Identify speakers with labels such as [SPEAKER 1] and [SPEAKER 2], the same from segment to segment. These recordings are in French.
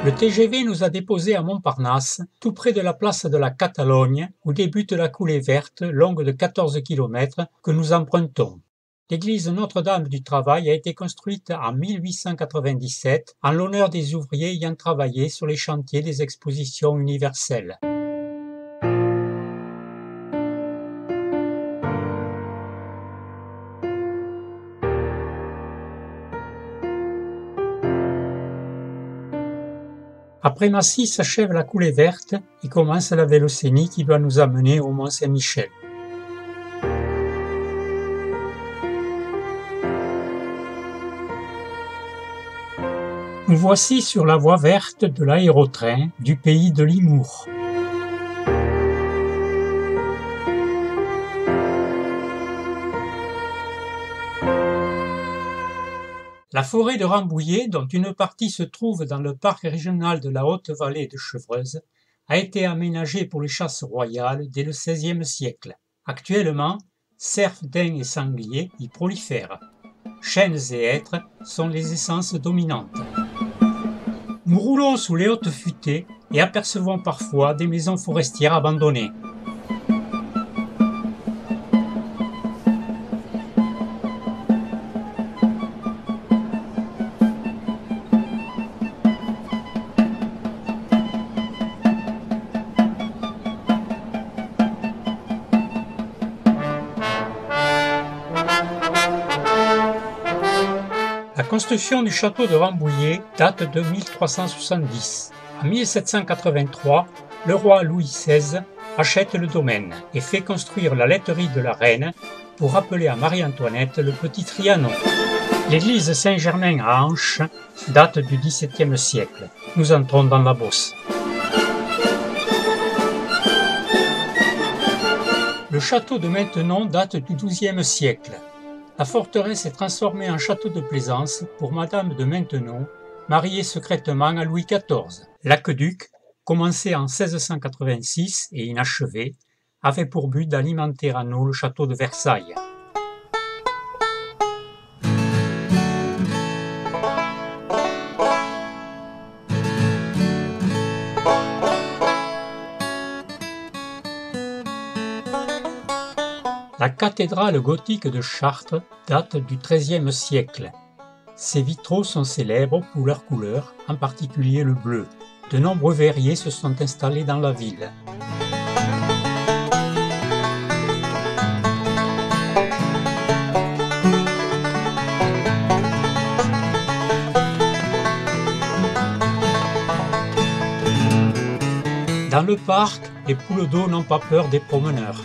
[SPEAKER 1] Le TGV nous a déposés à Montparnasse, tout près de la place de la Catalogne, où débute la coulée verte, longue de 14 km, que nous empruntons. L'église Notre-Dame du Travail a été construite en 1897 en l'honneur des ouvriers ayant travaillé sur les chantiers des expositions universelles. Après Massy s'achève la coulée verte et commence la Vélocénie qui doit nous amener au Mont-Saint-Michel. Nous voici sur la voie verte de l'aérotrain du pays de Limours. La forêt de Rambouillet, dont une partie se trouve dans le parc régional de la Haute-Vallée de Chevreuse, a été aménagée pour les chasses royales dès le XVIe siècle. Actuellement, cerfs, daims et sangliers y prolifèrent. Chênes et hêtres sont les essences dominantes. Nous roulons sous les hautes futaies et apercevons parfois des maisons forestières abandonnées. La construction du château de Rambouillet date de 1370. En 1783, le roi Louis XVI achète le domaine et fait construire la laiterie de la reine pour rappeler à Marie-Antoinette le petit Trianon. L'église Saint-Germain à Anche date du XVIIe siècle. Nous entrons dans la Beauce. Le château de Maintenon date du XIIe siècle. La forteresse est transformée en château de plaisance pour Madame de Maintenon, mariée secrètement à Louis XIV. L'aqueduc, commencé en 1686 et inachevé, avait pour but d'alimenter en eau le château de Versailles. La cathédrale gothique de Chartres date du XIIIe siècle. Ses vitraux sont célèbres pour leurs couleurs, en particulier le bleu. De nombreux verriers se sont installés dans la ville. Dans le parc, les poules d'eau n'ont pas peur des promeneurs.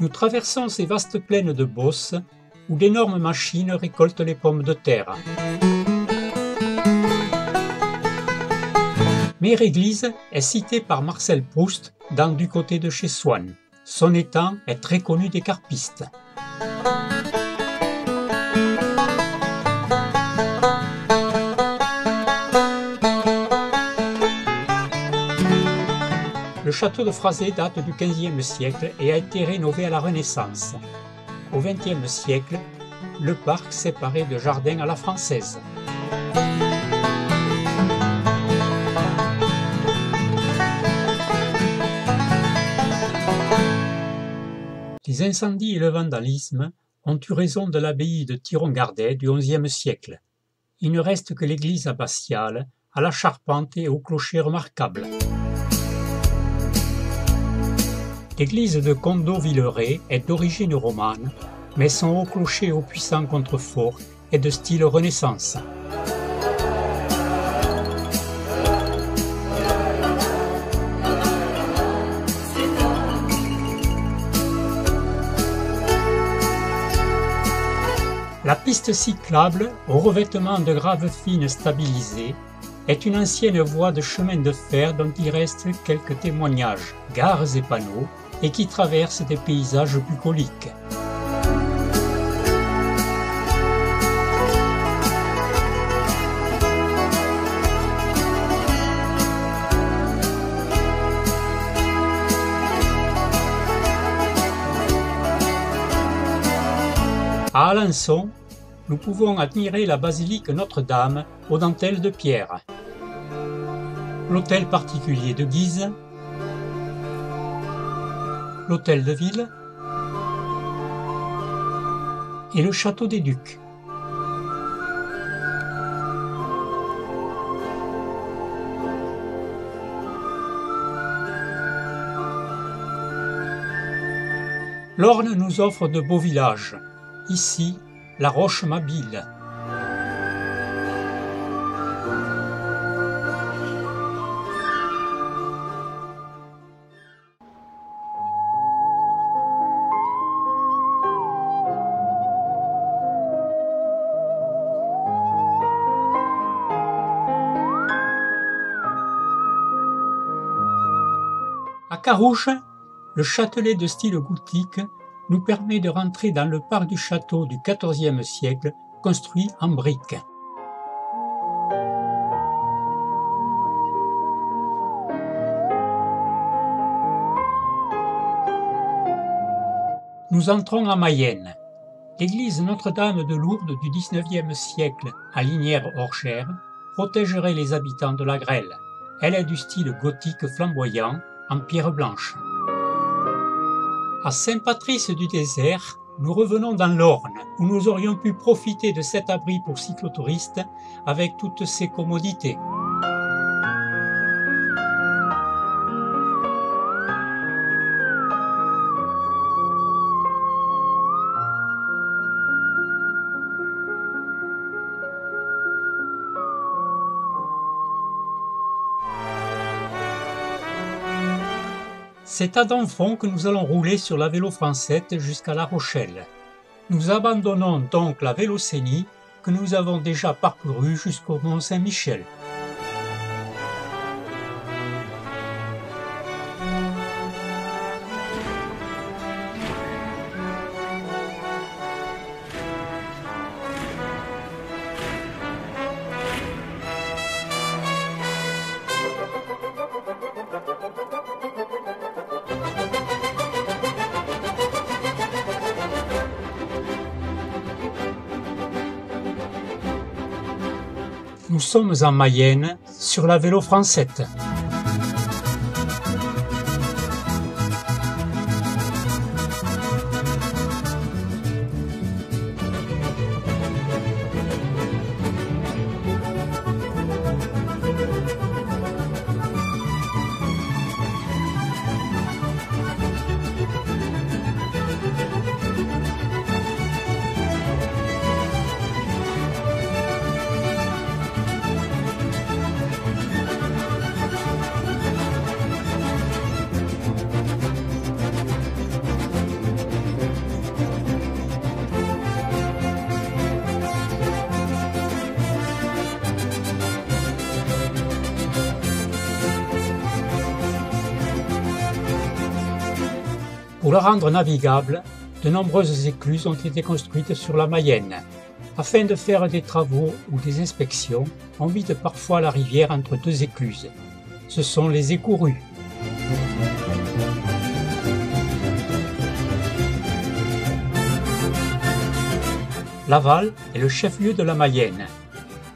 [SPEAKER 1] Nous traversons ces vastes plaines de Beauce où d'énormes machines récoltent les pommes de terre. Mère-Église est citée par Marcel Proust dans Du côté de chez Swann. Son étang est très connu des carpistes. Le château de Frazé date du XVe siècle et a été rénové à la Renaissance. Au XXe siècle, le parc séparé de jardins à la française. Les incendies et le vandalisme ont eu raison de l'abbaye de Thiron-Gardet du XIe siècle. Il ne reste que l'église abbatiale, à la charpente et au clocher remarquable. L'église de Condot-Villeray est d'origine romane, mais son haut clocher au puissant contrefort est de style Renaissance. La piste cyclable, au revêtement de graves fines stabilisées, est une ancienne voie de chemin de fer dont il reste quelques témoignages, gares et panneaux, et qui traverse des paysages bucoliques. À Alençon, nous pouvons admirer la basilique Notre-Dame aux dentelles de pierre, l'hôtel particulier de Guise, l'hôtel de ville et le château des Ducs. L'Orne nous offre de beaux villages, ici la Roche-Mabille. À Carouge, le châtelet de style gothique nous permet de rentrer dans le parc du château du XIVe siècle, construit en briques. Nous entrons à Mayenne. L'église Notre-Dame de Lourdes du XIXe siècle, à Lignières-Orchères, protégerait les habitants de la grêle. Elle est du style gothique flamboyant, en pierre blanche. À Saint-Patrice-du-Désert, nous revenons dans l'Orne, où nous aurions pu profiter de cet abri pour cyclotouristes avec toutes ses commodités. C'est à Domfront que nous allons rouler sur la Vélo-Francette jusqu'à La Rochelle. Nous abandonnons donc la Vélocénie que nous avons déjà parcourue jusqu'au Mont Saint-Michel. Nous sommes en Mayenne, sur la Vélo-Francette. Pour la rendre navigable, de nombreuses écluses ont été construites sur la Mayenne. Afin de faire des travaux ou des inspections, on vide parfois la rivière entre deux écluses. Ce sont les écourues. Laval est le chef-lieu de la Mayenne.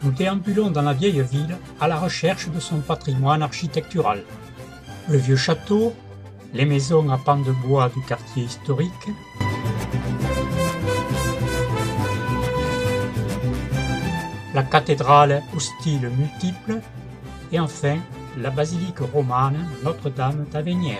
[SPEAKER 1] Nous déambulons dans la vieille ville à la recherche de son patrimoine architectural. Le vieux château, les maisons à pans de bois du quartier historique, la cathédrale au style multiple et enfin la basilique romane Notre-Dame d'Avenir.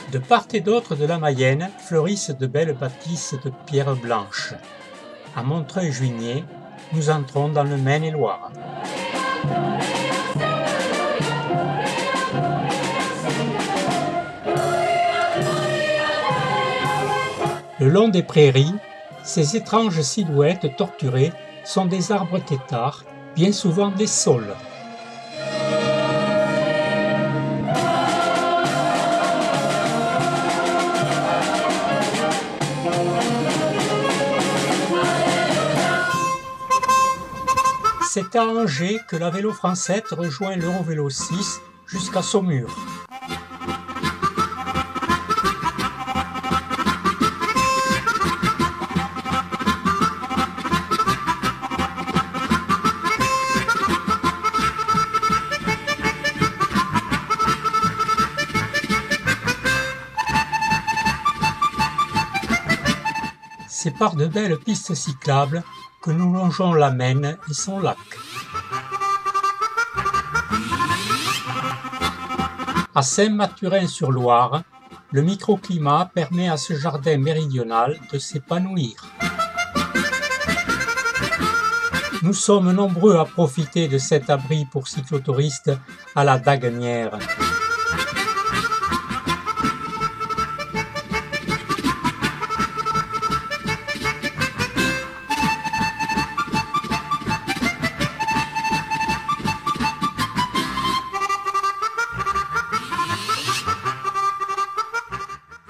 [SPEAKER 1] De part et d'autre de la Mayenne fleurissent de belles bâtisses de pierre blanche. À Montreuil-Juigné, nous entrons dans le Maine-et-Loire. Le long des prairies, ces étranges silhouettes torturées sont des arbres têtards, bien souvent des saules. C'est à Angers que la Vélo Française rejoint l'Eurovélo 6 jusqu'à Saumur. C'est par de belles pistes cyclables que nous longeons la Maine et son lac. À Saint-Mathurin-sur-Loire, le microclimat permet à ce jardin méridional de s'épanouir. Nous sommes nombreux à profiter de cet abri pour cyclotouristes à la Daguenière.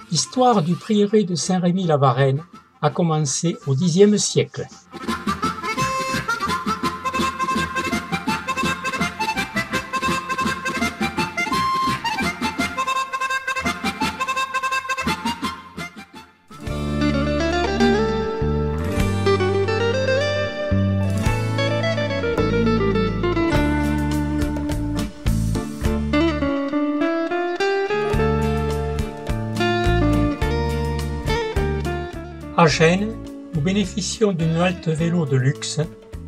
[SPEAKER 1] L'histoire du prieuré de Saint-Rémy-la-Varenne a commencé au Xe siècle. À Gênes, nous bénéficions d'une halte vélo de luxe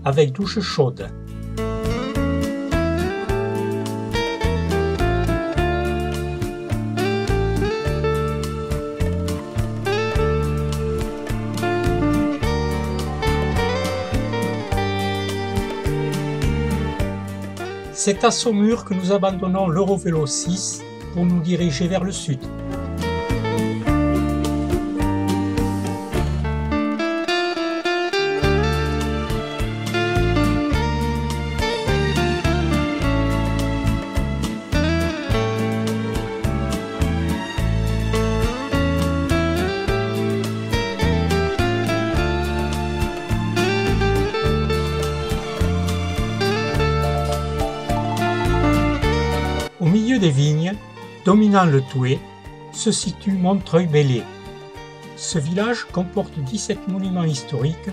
[SPEAKER 1] avec douche chaude. C'est à Saumur que nous abandonnons l'Eurovélo 6 pour nous diriger vers le sud. Au milieu des vignes, dominant le Touet, se situe Montreuil-Bellay. Ce village comporte 17 monuments historiques,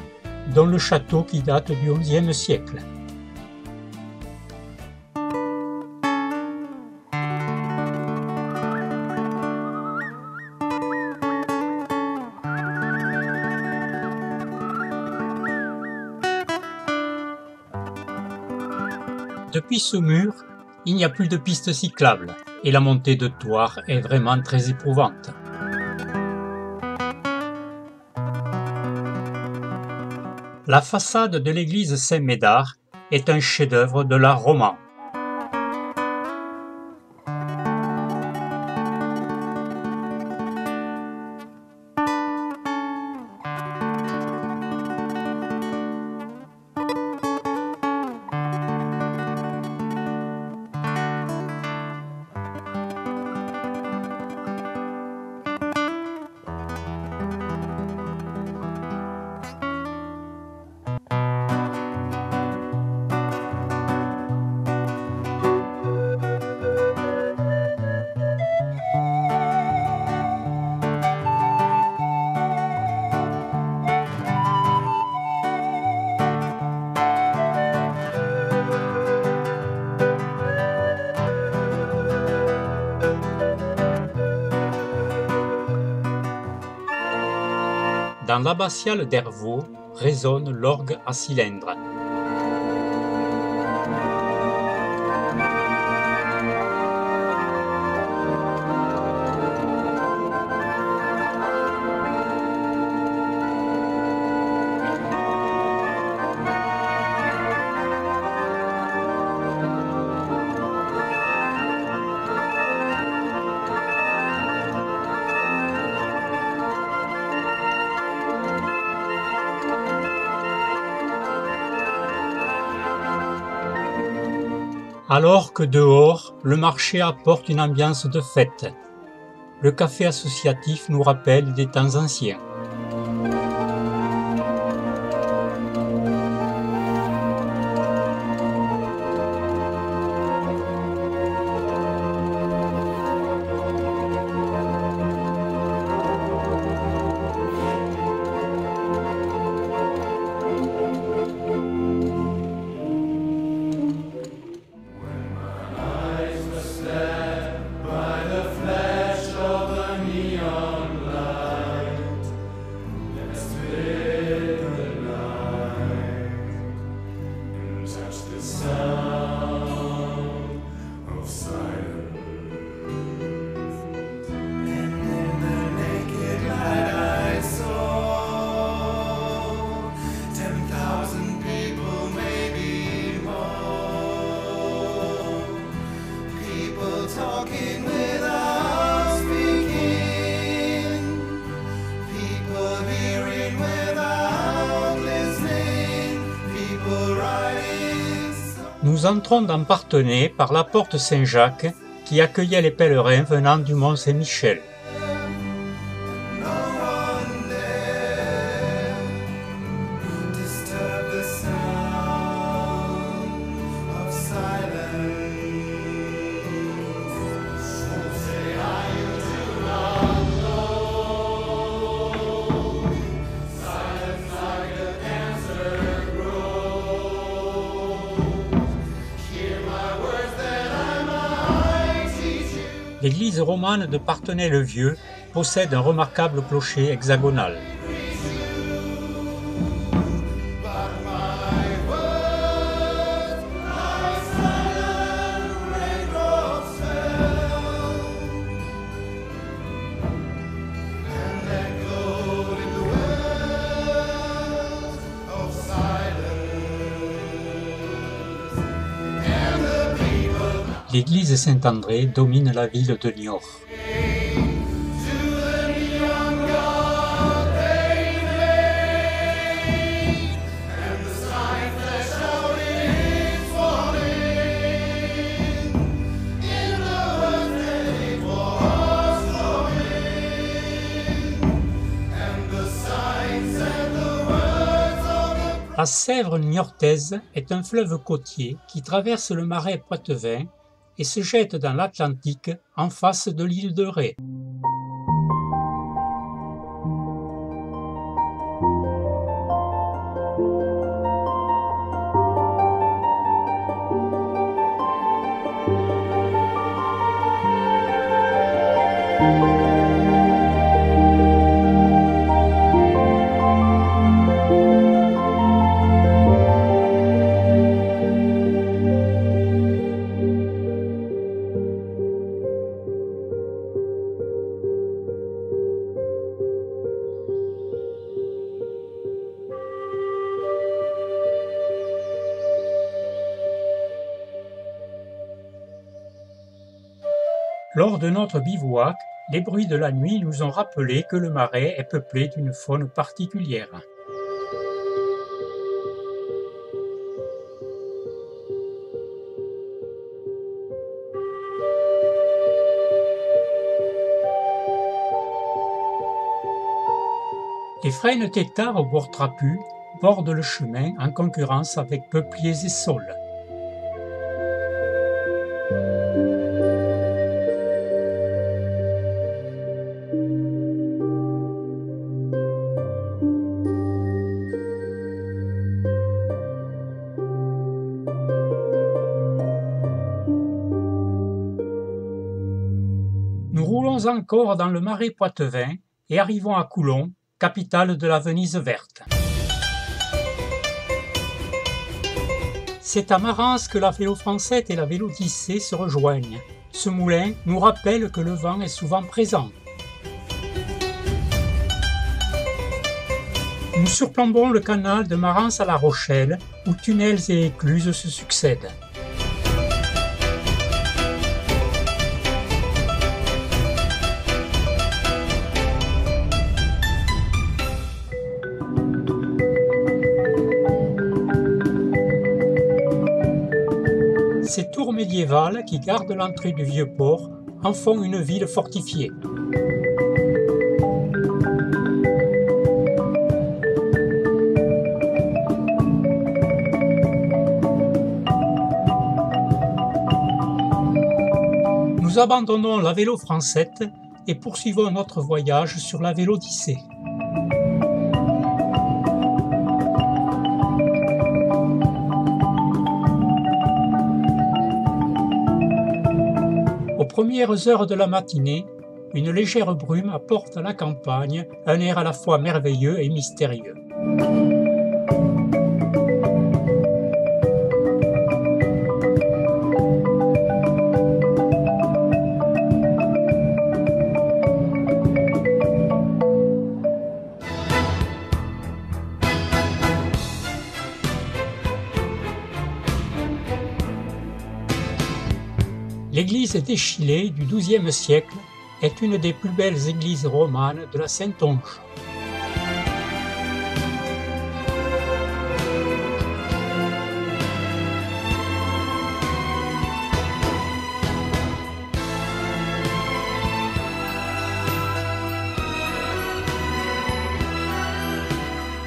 [SPEAKER 1] dont le château qui date du XIe siècle. Depuis Saumur, il n'y a plus de pistes cyclables et la montée de Thouars est vraiment très éprouvante. La façade de l'église Saint-Médard est un chef-d'œuvre de l'art roman. Dans l'abbatiale d'Hervaux résonne l'orgue à cylindre. Alors que dehors, le marché apporte une ambiance de fête. Le café associatif nous rappelle des temps anciens.
[SPEAKER 2] Talking without speaking, people hearing without listening, people writing.
[SPEAKER 1] Nous entrons dans Parthenay par la porte Saint-Jacques qui accueillait les pèlerins venant du Mont Saint-Michel.
[SPEAKER 2] No one dare disturb the sound of silence. So say I do not know. Silence like a cancer grows. Hear my words that I might teach you.
[SPEAKER 1] L'église romane de Parthenay-le-Vieux possède un remarquable clocher hexagonal.
[SPEAKER 2] But my words like silent raindrops fell and echoed in the wells of silence. And the people
[SPEAKER 1] L'église Saint-André domine la ville de Niort.
[SPEAKER 2] to the neon god they made, and the sign flashed out its warning in the words that it was flowing, and the signs and the words of the
[SPEAKER 1] La Sèvre niortaise est un fleuve côtier qui traverse le marais Poitevin et se jette dans l'Atlantique en face de l'île de Ré. Lors de notre bivouac, les bruits de la nuit nous ont rappelé que le marais est peuplé d'une faune particulière. Les frênes têtards au bord trapu bordent le chemin en concurrence avec peupliers et saules. Nous roulons encore dans le marais Poitevin et arrivons à Coulon, capitale de la Venise verte. C'est à Marans que la Vélo-Française et la Vélo-Tissée se rejoignent. Ce moulin nous rappelle que le vent est souvent présent. Nous surplombons le canal de Marans à La Rochelle, où tunnels et écluses se succèdent. Ces tours médiévales qui gardent l'entrée du vieux port en font une ville fortifiée. Nous abandonnons la Vélo Francette et poursuivons notre voyage sur la Vélodyssée. Aux premières heures de la matinée, une légère brume apporte à la campagne un air à la fois merveilleux et mystérieux. L'église d'Échillé du XIIe siècle est une des plus belles églises romanes de la Saintonge.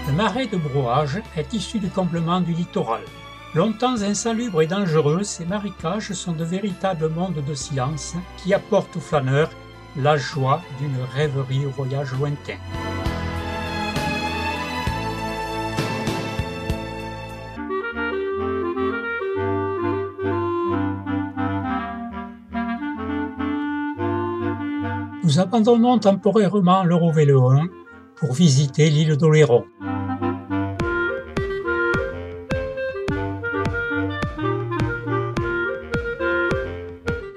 [SPEAKER 1] Le marais de Brouage est issu du comblement du littoral. Longtemps insalubres et dangereux, ces marécages sont de véritables mondes de silence qui apportent aux flâneurs la joie d'une rêverie au voyage lointain. Nous abandonnons temporairement l'Eurovélo 1 pour visiter l'île d'Oléron.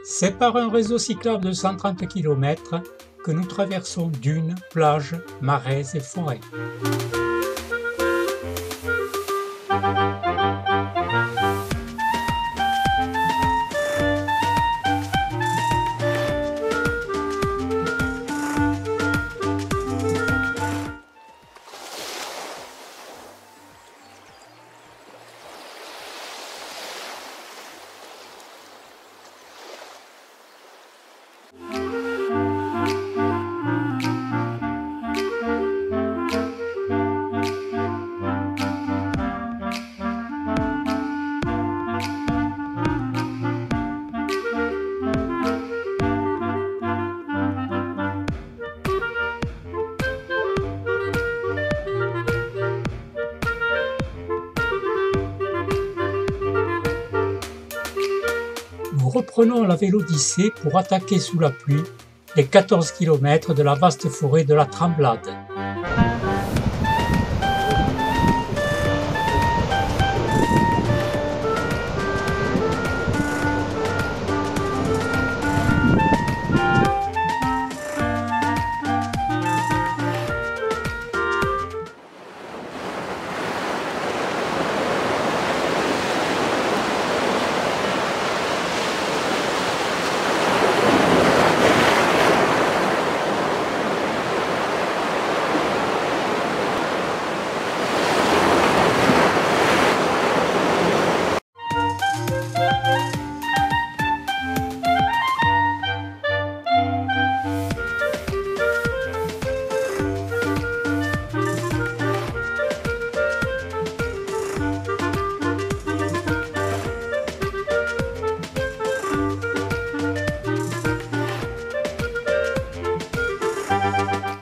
[SPEAKER 1] C'est par un réseau cyclable de 130 km que nous traversons dunes, plages, marais et forêts. Nous reprenons la Vélodyssée pour attaquer sous la pluie les 14 km de la vaste forêt de la Tremblade.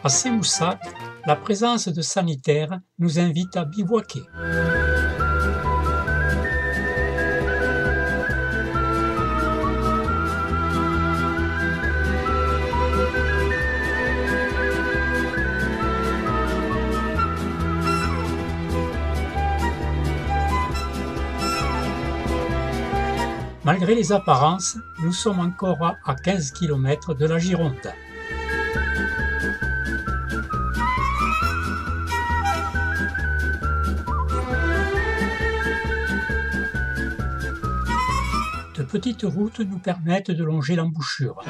[SPEAKER 1] À Sémoussac, la présence de sanitaires nous invite à bivouaquer. Malgré les apparences, nous sommes encore à 15 km de la Gironde. De petites routes nous permettent de longer l'embouchure.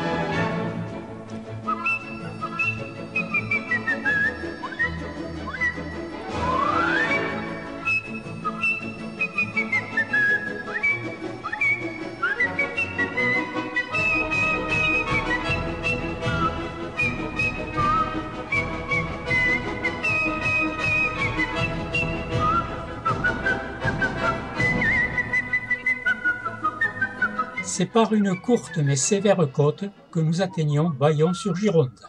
[SPEAKER 1] C'est par une courte mais sévère côte que nous atteignions Bayon-sur-Gironde.